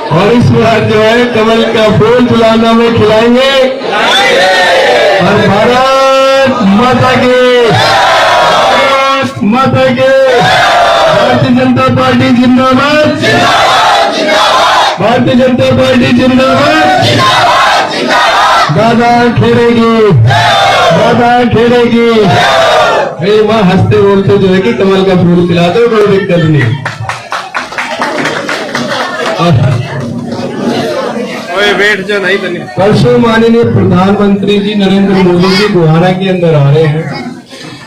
और इस बार जो है कमल का फूल जुलाना में खिलाएंगे। और भारत माता के, भारत माता के, भारतीय जनता पार्टी जिंदाबाद, भारतीय जनता पार्टी जिंदाबाद, दादा खेलेगी, दादा खेलेगी। मेरी माँ हंसते बोलते जो है कि कमल का फूल खिला दो, कोई दिक्कत नहीं। वेट जो नहीं बनी। परसों माननीय प्रधानमंत्री जी नरेंद्र मोदी जी गुहाना के अंदर आ रहे हैं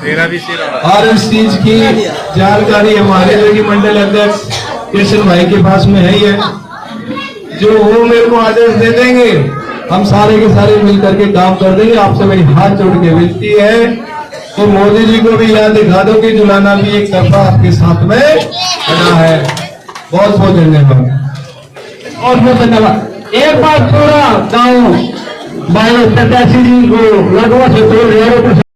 मेरा भी सिर आ और इस चीज की जानकारी हमारे जो कि मंडल अध्यक्ष कृष्ण भाई के पास में है ही है, जो वो मेरे को आदेश दे देंगे हम सारे के सारे मिल करके काम कर देंगे। आपसे मेरी हाथ जोड़ के विनती है कि मोदी जी को भी याद दिखा दो कि जुलाना भी एक तरफा आपके साथ में बना है। बहुत बहुत धन्यवाद। और बहुत धन्यवाद। एक बात थोड़ा गाँव भाई प्रत्याशी जी को लगवा से 2,000